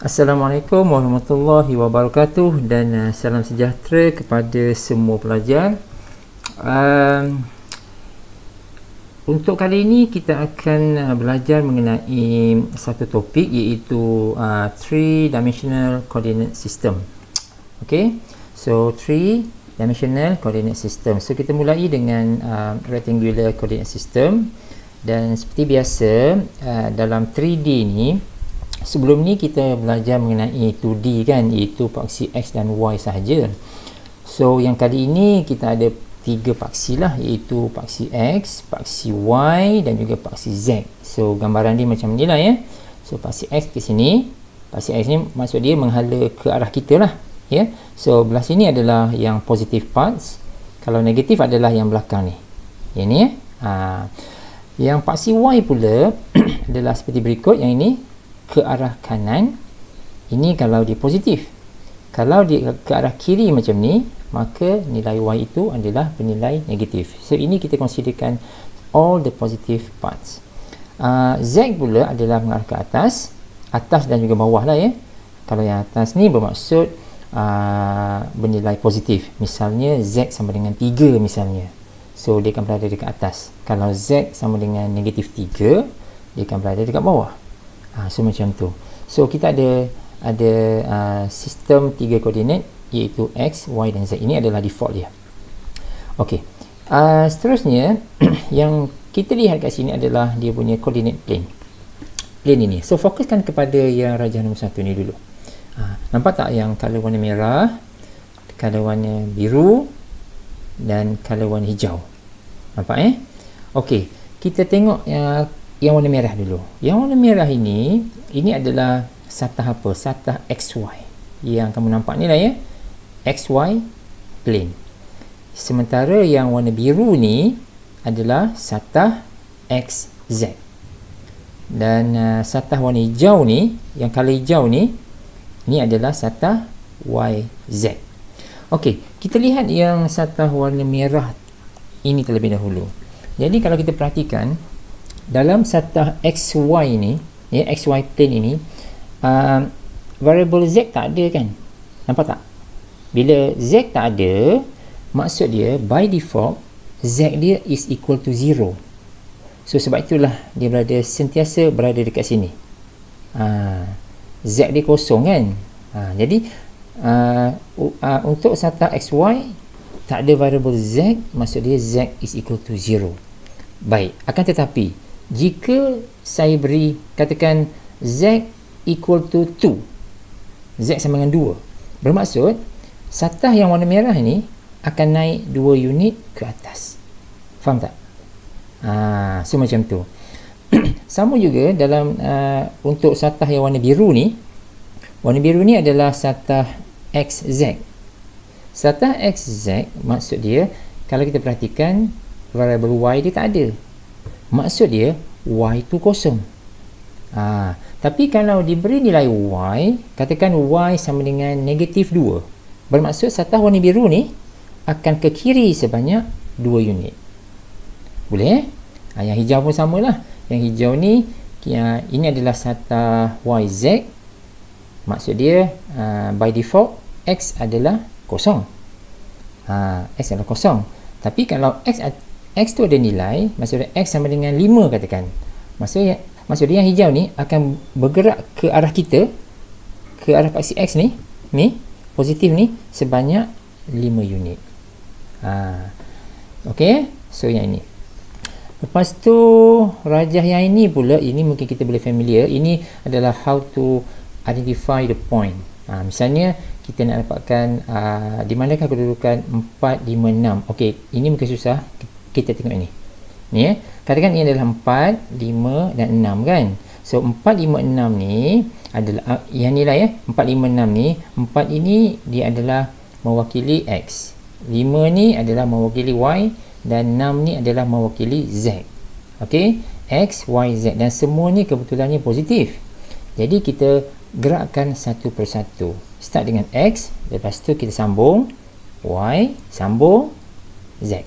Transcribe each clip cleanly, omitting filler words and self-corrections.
Assalamualaikum warahmatullahi wabarakatuh dan salam sejahtera kepada semua pelajar. Untuk kali ini kita akan belajar mengenai satu topik, iaitu three dimensional coordinate system. Okay, so three dimensional coordinate system. So kita mulai dengan rectangular coordinate system, dan seperti biasa dalam 3D ni, sebelum ni kita belajar mengenai 2D kan, iaitu paksi X dan Y sahaja. So yang kali ini kita ada 3 paksi lah, iaitu paksi X, paksi Y dan juga paksi Z. So gambaran dia macam ni lah ya. So paksi X ke sini, paksi X ni maksud dia menghala ke arah kita lah ya. So belah sini adalah yang positive parts, kalau negatif adalah yang belakang ni, yang ni ya. Yang paksi Y pula adalah seperti berikut. Yang ini ke arah kanan, ini kalau dia positif. Kalau dia ke arah kiri macam ni, maka nilai Y itu adalah bernilai negatif. So ini kita considerkan all the positive parts. Z pula adalah mengarah ke atas dan juga bawah lah ya. Kalau yang atas ni bermaksud bernilai positif, misalnya Z sama dengan 3 misalnya, so dia akan berada dekat atas. Kalau Z sama dengan negatif 3, dia akan berada dekat bawah. So macam tu. So kita ada sistem 3 koordinat, iaitu X, Y dan Z. Ini adalah default dia. Okey. Seterusnya yang kita lihat kat sini adalah dia punya coordinate plane. Plane ini. So fokuskan kepada yang rajah nombor 1 ni dulu. Nampak tak yang color warna merah, color warna biru dan color warna hijau? Nampak Okey, kita tengok yang warna merah dulu. Yang warna merah ini adalah satah apa? Satah XY. Yang kamu nampak ni lah ya, XY plane. Sementara yang warna biru ni adalah satah XZ. Dan satah warna hijau ni, yang color hijau ni adalah satah YZ. Okey, kita lihat yang satah warna merah ini terlebih dahulu. Jadi kalau kita perhatikan dalam satah XY ni, ya, XY plane ini, variable Z tak ada kan? Nampak tak? Bila Z tak ada, maksud dia by default Z dia is equal to 0. So sebab itulah dia sentiasa berada dekat sini. Z dia kosong kan? Jadi untuk satah XY tak ada variable Z, maksud dia Z is equal to 0. Baik, akan tetapi jika saya beri, katakan Z equal to 2, Z sama dengan 2, bermaksud satah yang warna merah ni akan naik 2 unit ke atas. Faham tak? So macam tu. Sama juga dalam untuk satah yang warna biru ni. Warna biru ni adalah satah XZ. Satah XZ maksud dia, kalau kita perhatikan variable Y dia tak ada, maksud dia Y tu kosong. Tapi kalau diberi nilai Y, katakan Y sama dengan negatif 2, bermaksud satah warna biru ni akan ke kiri sebanyak 2 unit. Boleh yang hijau pun samalah. Yang hijau ni, ini adalah satah YZ, maksud dia by default X adalah kosong. X adalah kosong. Tapi kalau X tu ada nilai, maksudnya X sama dengan 5 katakan, maksudnya yang hijau ni akan bergerak ke arah kita, ke arah paksi X ni positif ni, sebanyak 5 unit. Okey, so yang ini. Lepas tu rajah yang ini pula, ini mungkin kita boleh familiar. Ini adalah how to identify the point. Misalnya kita nak dapatkan di manakah kedudukan 4, 5, 6. Okey, ini mungkin susah. Kita tengok ini. Ni ya. Katakan ini adalah 4, 5 dan 6 kan. So 4, 5, 6 ni adalah yang ni lah ya. 4, 5, 6 ni, 4 ini dia adalah mewakili X. 5 ni adalah mewakili Y dan 6 ni adalah mewakili Z. Okey, X, Y, Z, dan semua ni kebetulannya positif. Jadi kita gerakkan satu persatu. Start dengan X, lepas tu kita sambung Y, sambung Z.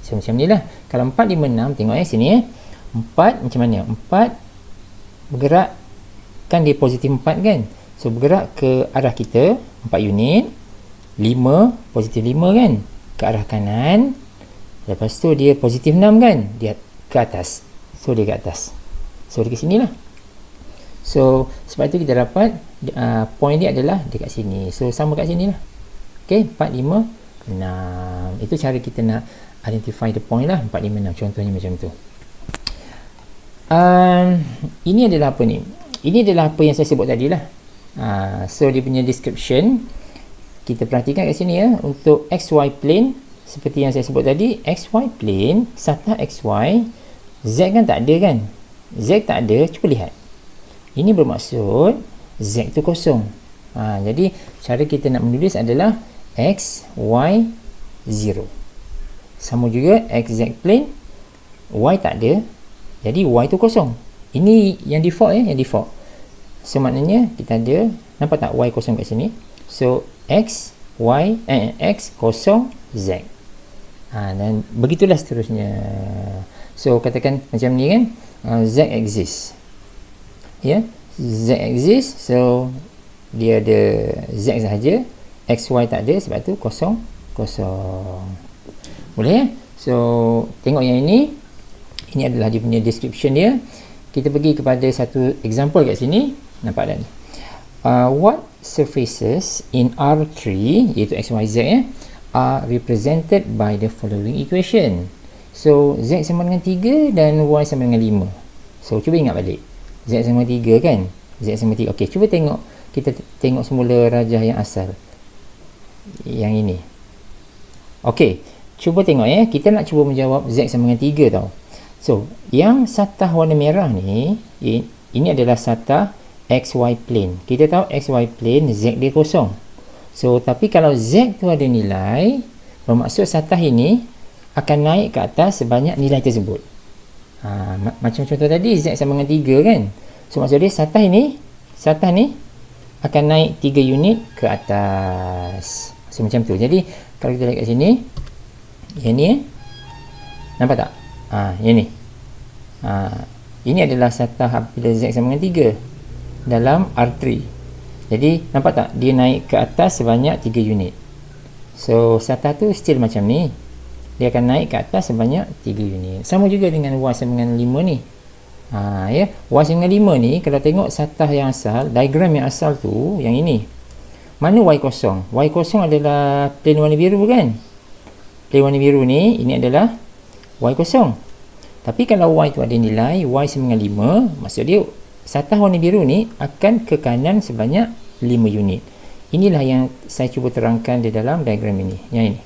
So macam ni lah. Kalau 4, 5, 6, tengok sini 4 macam mana? 4 bergerak, kan dia positif 4 kan? So bergerak ke arah kita 4 unit, 5, positif 5 kan, ke arah kanan. Lepas tu dia positif 6 kan, dia ke atas. So dia ke atas. So dia ke sini lah. So sebab tu kita dapat point dia adalah dekat sini. So sama kat sini lah. Okay, 4, 5, 6. Itu cara kita nak identify the point lah. 4, 5, 6. Contohnya macam tu. Ini adalah apa ni? Ini adalah apa yang saya sebut tadi lah. So dia punya description, kita perhatikan kat sini ya. Untuk XY plane, seperti yang saya sebut tadi, XY plane, satah XY, Z kan tak ada kan? Z tak ada, cuba lihat. Ini bermaksud Z tu kosong. Jadi cara kita nak menulis adalah X, Y, 0. Sama juga XZ plane, Y tak ada, jadi Y tu kosong. Ini yang default ya, yang default. So maknanya kita ada, nampak tak Y kosong kat sini? So X, Y, X kosong, Z. Dan begitulah seterusnya. So katakan macam ni kan, Z exists. Ya, Z exists, so dia ada Z sahaja, X, Y tak ada, sebab tu kosong, kosong. Boleh ya? So tengok yang ini adalah dia punya description dia. Kita pergi kepada satu example kat sini. Nampak tak ni? What surfaces in R3, iaitu X, Y, Z are represented by the following equation. So Z sama dengan 3 dan Y sama dengan 5. So cuba ingat balik, Z sama 3 kan, Z sama 3. ok, cuba tengok, kita tengok semula rajah yang asal yang ini. ok, cuba tengok ya, kita nak cuba menjawab Z sama dengan 3 tau. So yang satah warna merah ni, ini adalah satah XY plane. Kita tahu XY plane, Z dia kosong. So tapi kalau Z tu ada nilai, bermaksud satah ini akan naik ke atas sebanyak nilai tersebut. Macam contoh tadi, Z sama dengan 3 kan. So maksud dia satah ni akan naik 3 unit ke atas. So macam tu. Jadi kalau kita lihat kat sini, yang ni nampak tak? Yang ni. Ini adalah satah apabila Z sama dengan 3 dalam R3. Jadi nampak tak, dia naik ke atas sebanyak 3 unit. So satah tu still macam ni, dia akan naik ke atas sebanyak 3 unit. Sama juga dengan Y sama dengan 5 ni. Ya, Y sama dengan 5 ni, kalau tengok satah yang asal, diagram yang asal tu yang ini. Mana Y kosong? Y kosong adalah plane warna biru kan? Plane warna biru ni, ini adalah Y kosong. Tapi kalau Y tu ada nilai Y sama dengan 5, maksud dia satah warna biru ni akan ke kanan sebanyak 5 unit. Inilah yang saya cuba terangkan di dalam diagram ini. Yang ini.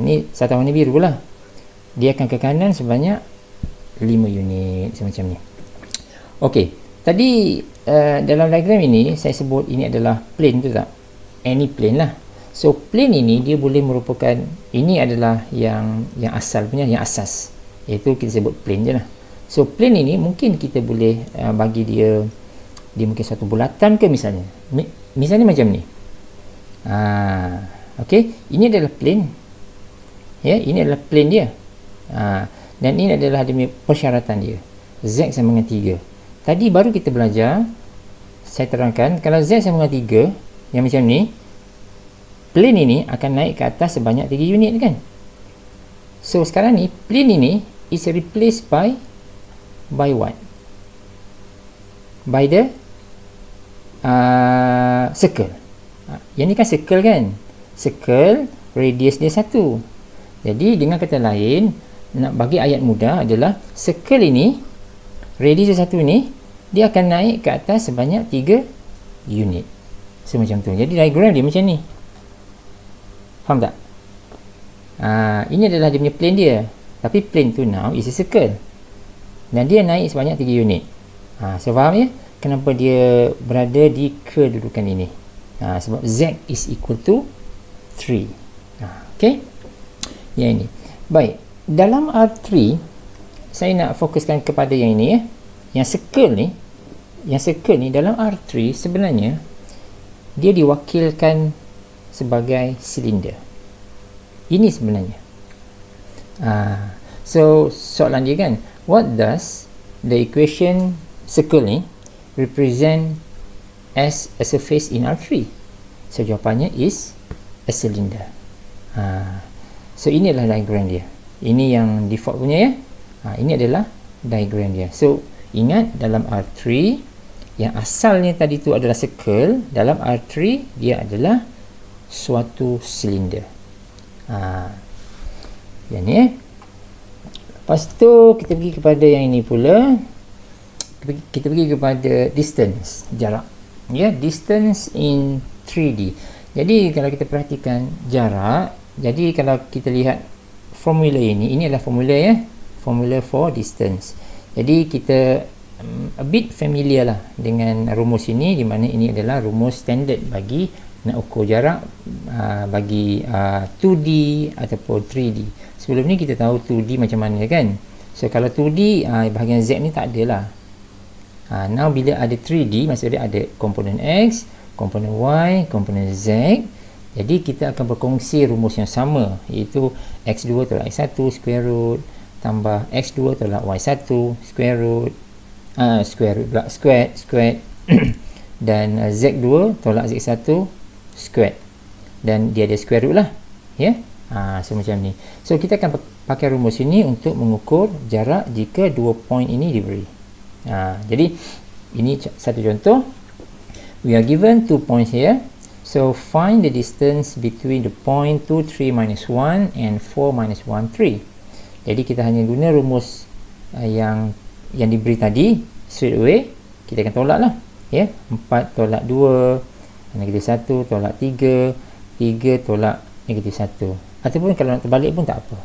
Ini satah warna biru lah. Dia akan ke kanan sebanyak 5 unit. Semacam ni. Okey. Tadi dalam diagram ini saya sebut ini adalah plane tu tak? Any plane lah. So plane ini dia boleh merupakan, ini adalah yang asal punya, yang asas. Iaitu kita sebut plane je lah. So plane ini mungkin kita boleh bagi dia mungkin satu bulatan ke misalnya. Misalnya macam ni. Okey, ini adalah plane. Ya, ini adalah plane dia. Dan ini adalah dia punya persyaratan dia. Z sama dengan 3. Tadi baru kita belajar, saya terangkan kalau Z sama dengan 3 yang macam ni, plane ini akan naik ke atas sebanyak 3 unit kan. So sekarang ni plane ini is replaced by what? By the circle. Yang ni kan circle kan, circle radius dia 1. Jadi dengan kata lain, nak bagi ayat mudah adalah circle ini, radius dia 1 ni, dia akan naik ke atas sebanyak 3 unit. So macam tu. Jadi diagram dia macam ni. Faham tak? Ini adalah dia punya plane dia. Tapi plane tu now is a circle. Dan dia naik sebanyak 3 unit. So faham ya? Kenapa dia berada di kedudukan ini? Sebab Z is equal to 3. Okay? Yang ini. Baik. Dalam R3, saya nak fokuskan kepada yang ini ya. Yang circle ni dalam R3 sebenarnya dia diwakilkan sebagai silinder. Ini sebenarnya. So soalan dia kan, what does the equation circle ni represent as a surface in R3? So jawapannya is a cylinder. So ini adalah diagram dia. Ini yang default punya ya. Ini adalah diagram dia. So ingat, dalam R3 yang asalnya tadi tu adalah circle, dalam R3 dia adalah suatu silinder. Yang ni lepas tu kita pergi kepada yang ini pula. Kita pergi kepada distance, jarak. Ya, distance in 3D. Jadi kalau kita perhatikan jarak, jadi kalau kita lihat formula ini adalah formula ya, formula for distance. Jadi kita a bit familiar lah dengan rumus ini, di mana ini adalah rumus standard bagi nak ukur jarak bagi 2D ataupun 3D. Sebelum ni kita tahu 2D macam mana kan. So kalau 2D bahagian Z ni tak ada lah. Now bila ada 3D, maksudnya ada komponen X, komponen Y, komponen Z. Jadi kita akan berkongsi rumus yang sama, iaitu X2 tolak X1 square root tambah X2 tolak Y1 square root square dan Z2 tolak Z1 square, dan dia ada square root lah ya. So macam ni. So kita akan pakai rumus ini untuk mengukur jarak jika dua point ini diberi. Jadi ini satu contoh. We are given 2 points here. So find the distance between the point 2, 3, minus 1 and 4, minus 1, 3. Jadi kita hanya guna rumus yang diberi tadi. Straight away kita akan tolak lah ya. 4 tolak 2 negatif 1 tolak 3, 3 tolak negatif 1. Ataupun kalau nak terbalik pun tak apa.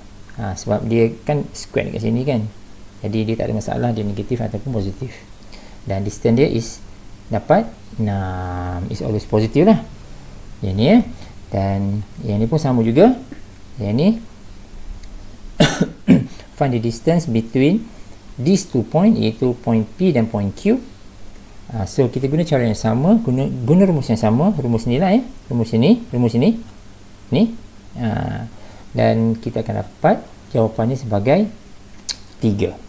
Sebab dia kan square dekat sini kan. Jadi dia tak ada masalah dia negatif ataupun positif. Dan distance dia is dapat 6, is always positif lah. Yang ni dan yang ni pun sama juga. Yang ni find the distance between these 2 point, iaitu point P dan point Q. So kita guna cara yang sama, guna rumus yang sama, rumus ni lah ya, rumus ini ni. Dan kita akan dapat jawapannya sebagai 3.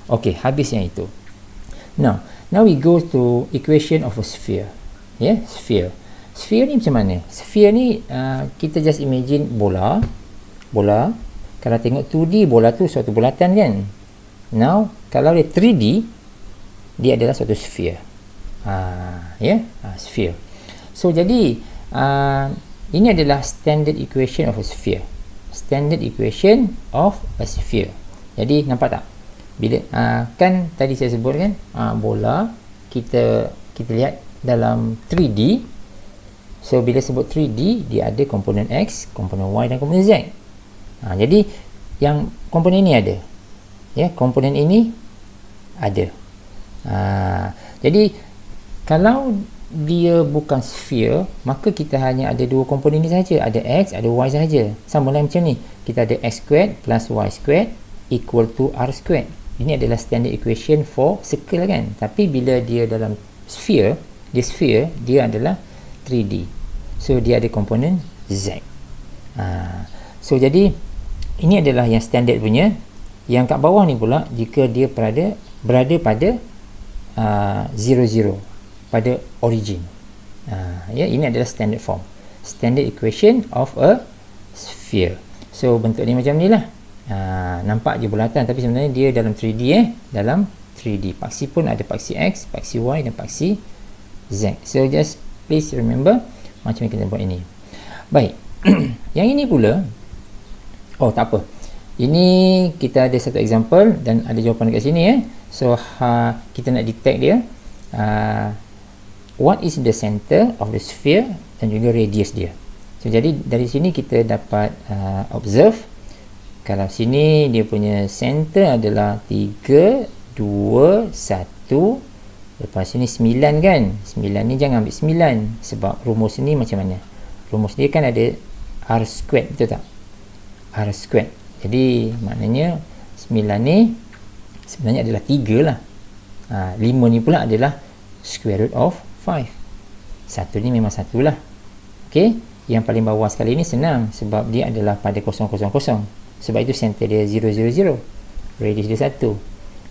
Okey, habis yang itu. Now we go to equation of a sphere. Ya, sphere. Sphere ni macam mana? Sphere ni kita just imagine bola. Kalau tengok 2D, bola tu suatu bulatan kan. Now kalau dia 3D, dia adalah suatu sphere. Sphere. So jadi ini adalah standard equation of a sphere. Standard equation of a sphere. Jadi nampak tak? Bila kan tadi saya sebut kan, bola kita lihat dalam 3D. So bila sebut 3D, dia ada komponen X, komponen Y dan komponen Z. Jadi yang komponen ini ada. Ya, komponen ini ada. Jadi kalau dia bukan sphere, maka kita hanya ada dua komponen ini saja, ada X, ada Y saja. Sama lah macam ni. Kita ada X squared plus Y squared equal to R squared. Ini adalah standard equation for circle kan. Tapi bila dia dalam sphere, dia adalah 3D. So dia ada komponen Z. So jadi ini adalah yang standard punya. Yang kat bawah ni pula, jika dia berada pada 0, pada origin. Ini adalah standard form, standard equation of a sphere. So bentuk ni macam ni lah. Nampak je bulatan, tapi sebenarnya dia dalam 3D dalam 3D. Paksi pun ada paksi X, paksi Y dan paksi Z. So just please remember macam yang kita buat ini. Baik. Yang ini pula, tak apa, ini kita ada satu example dan ada jawapan dekat sini So kita nak detect dia, what is the center of the sphere dan juga radius dia. So jadi dari sini kita dapat observe, kalau sini dia punya center adalah 3, 2, 1. Lepas sini 9 kan. 9 ni jangan ambil 9, sebab rumus ni macam mana? Rumus dia kan ada R squared, betul tak? R squared. Jadi maknanya 9 ni sebenarnya adalah 3 lah. 5 ni pula adalah square root of 5. 1 ni memang 1 lah. Okey, yang paling bawah sekali ni senang sebab dia adalah pada 0, 0, 0. Sebab itu center dia 0, 0, 0. Radius dia 1.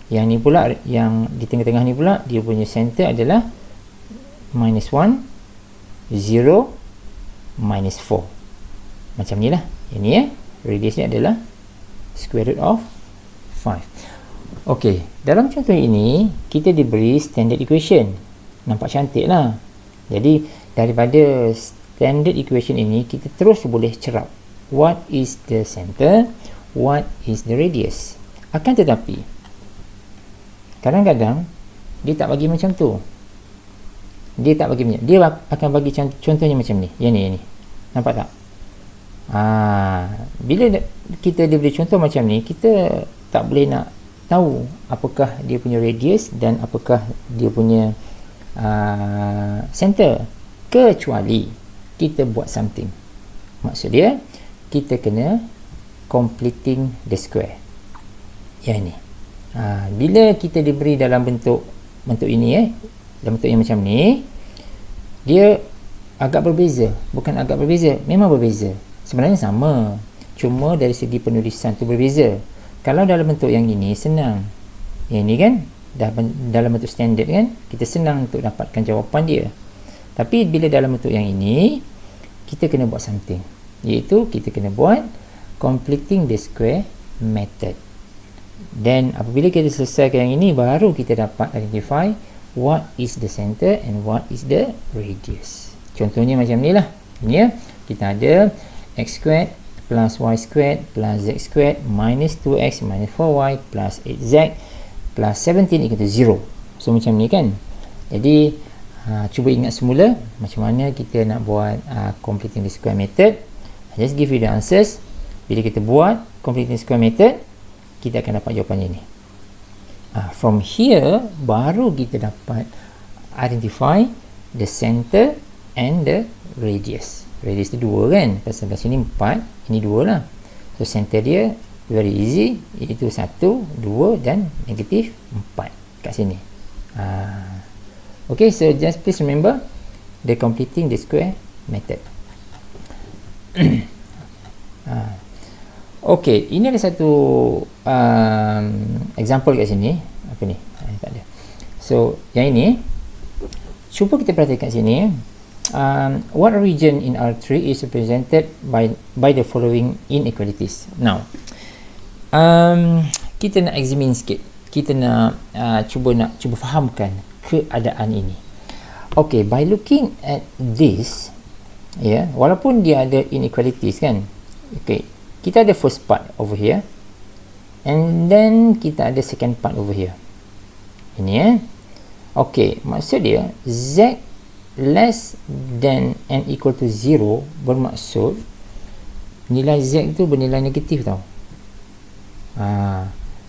Yang ni pula, yang di tengah-tengah ni pula, dia punya center adalah minus 1, 0, minus 4. Macam ni lah. Ini radius ni adalah square root of 5. Okey, dalam contoh ini kita diberi standard equation. Nampak cantik lah. Jadi daripada standard equation ini kita terus boleh cerap what is the center, what is the radius. Akan tetapi kadang-kadang dia tak bagi macam tu. Dia tak bagi macam, dia akan bagi contohnya macam ni. Yang ni. Nampak tak? Bila kita diberi contoh macam ni, kita tak boleh nak tahu apakah dia punya radius dan apakah dia punya center, kecuali kita buat something. Maksud dia, kita kena completing the square. Yang ni. Bila kita diberi dalam bentuk ini, dalam bentuk yang macam ni, dia agak berbeza. Bukan agak berbeza, memang berbeza. Sebenarnya sama, cuma dari segi penulisan tu berbeza. Kalau dalam bentuk yang ini senang, yang ini kan dah dalam bentuk standard kan, kita senang untuk dapatkan jawapan dia. Tapi bila dalam bentuk yang ini, kita kena buat something, iaitu kita kena buat completing the square method. Dan apabila kita selesaikan yang ini, baru kita dapat identify what is the center and what is the radius. Contohnya macam ni lah. Ini kita ada x squared plus y squared plus z squared minus 2x minus 4y plus 8z plus 17 equal to 0. So macam ni kan. Jadi cuba ingat semula macam mana kita nak buat completing the square method. Just give you the answers. Bila kita buat completing the square method, kita akan dapat jawapannya ni. From here baru kita dapat identify the center and the radius. Radius tu 2 kan, pasal sini 4, ini 2 lah. So center dia very easy, iaitu 1, 2 dan negatif 4 kat sini. Okay, so just please remember the completing the square method. Okay, ini ada satu example kat sini. Apa ni? Tak ada. So yang ini, cuba kita perhatikan sini. What region in R3 is represented by the following inequalities. Now, kita nak examine sikit. Kita nak cuba fahamkan keadaan ini. Okay, by looking at this, walaupun dia ada inequalities kan. Okay, kita ada first part over here, and then kita ada second part over here. Ini okay, maksud dia z less than and equal to 0 bermaksud nilai z tu bernilai negatif tau.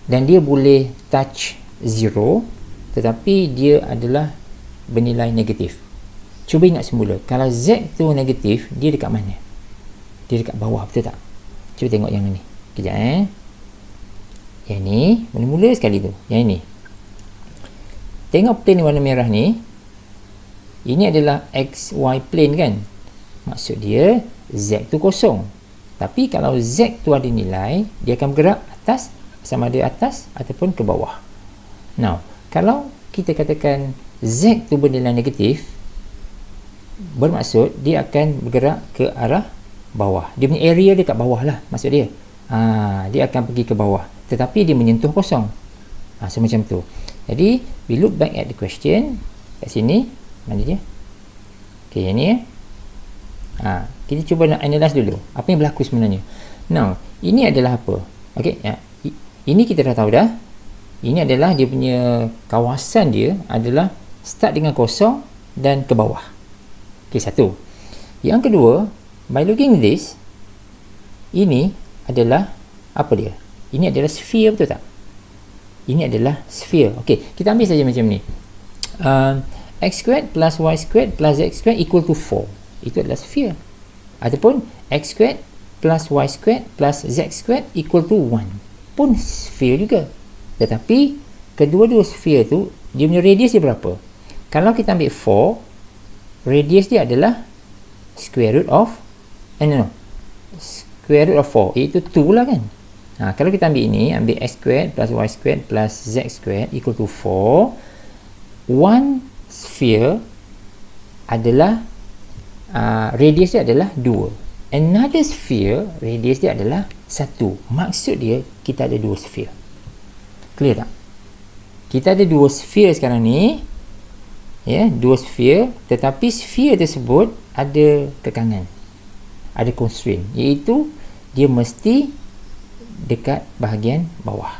Dan dia boleh touch 0, tetapi dia adalah bernilai negatif. Cuba ingat semula, kalau z tu negatif, dia dekat mana? Dia dekat bawah, betul tak? Cuba tengok yang ni. Kejap Yang ni, mula-mula sekali tu. Yang ni. Tengok plane warna merah ni. Ini adalah XY plane kan. Maksud dia Z tu kosong. Tapi kalau Z tu ada nilai, dia akan bergerak atas, sama ada atas ataupun ke bawah. Now, kalau kita katakan Z tu bernilai negatif, bermaksud dia akan bergerak ke arah bawah. Dia punya area dia kat bawah lah, maksud dia. Dia akan pergi ke bawah. Tetapi dia menyentuh kosong. So macam tu. Jadi, we look back at the question. Kat sini, mana dia? Okay, yang ni kita cuba nak analyse dulu. Apa yang berlaku sebenarnya? Now, ini adalah apa? Okay, ini kita dah tahu dah. Ini adalah dia punya kawasan dia adalah start dengan kosong dan ke bawah. Okay, satu. Yang kedua, by looking at this, ini adalah apa dia? Ini adalah sphere, betul tak? Ini adalah sphere. Okey, kita ambil saja macam ni. X squared plus y squared plus z squared equal to 4. Itu adalah sphere. Ataupun x squared plus y squared plus z squared equal to 1. Pun sphere juga. Tetapi kedua-dua sphere tu, dia punya radius dia berapa? Kalau kita ambil 4, radius dia adalah square root of square root of 4, iaitu 2 lah kan. Kalau kita ambil ini, ambil x squared plus y squared plus z squared equal to 4, one sphere adalah radius dia adalah 2. Another sphere, radius dia adalah 1. Maksud dia, kita ada 2 sphere. Clear tak? Kita ada 2 sphere sekarang ni. Ya, 2 sphere, tetapi sphere tersebut ada tekangan. Ada constraint, iaitu dia mesti dekat bahagian bawah.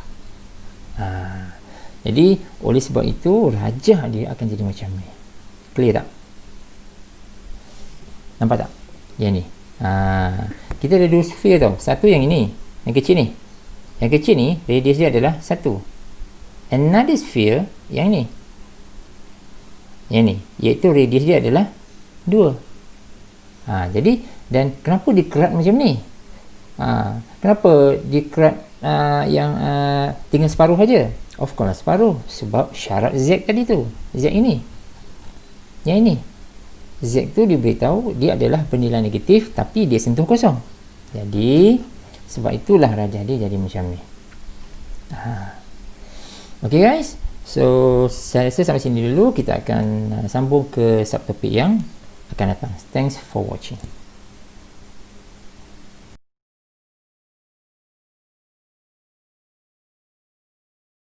Jadi, oleh sebab itu, rajah dia akan jadi macam ni. Clear tak? Nampak tak? Yang ni. Kita ada 2 sphere tau. Satu yang ini. Yang kecil ni. Yang kecil ni, radius dia adalah 1. Another sphere, yang ni. Yang ni. Iaitu radius dia adalah 2. Jadi, dan kenapa dia kerat macam ni? Kenapa dia kerat yang tinggal separuh saja? Of course separuh. Sebab syarat Z tadi tu. Z ini. Yang ini. Z tu diberitahu dia adalah bernilai negatif tapi dia sentuh kosong. Jadi sebab itulah rajah dia jadi macam ni. Okay guys. So saya rasa sampai sini dulu. Kita akan sambung ke subtopik yang akan datang. Thanks for watching.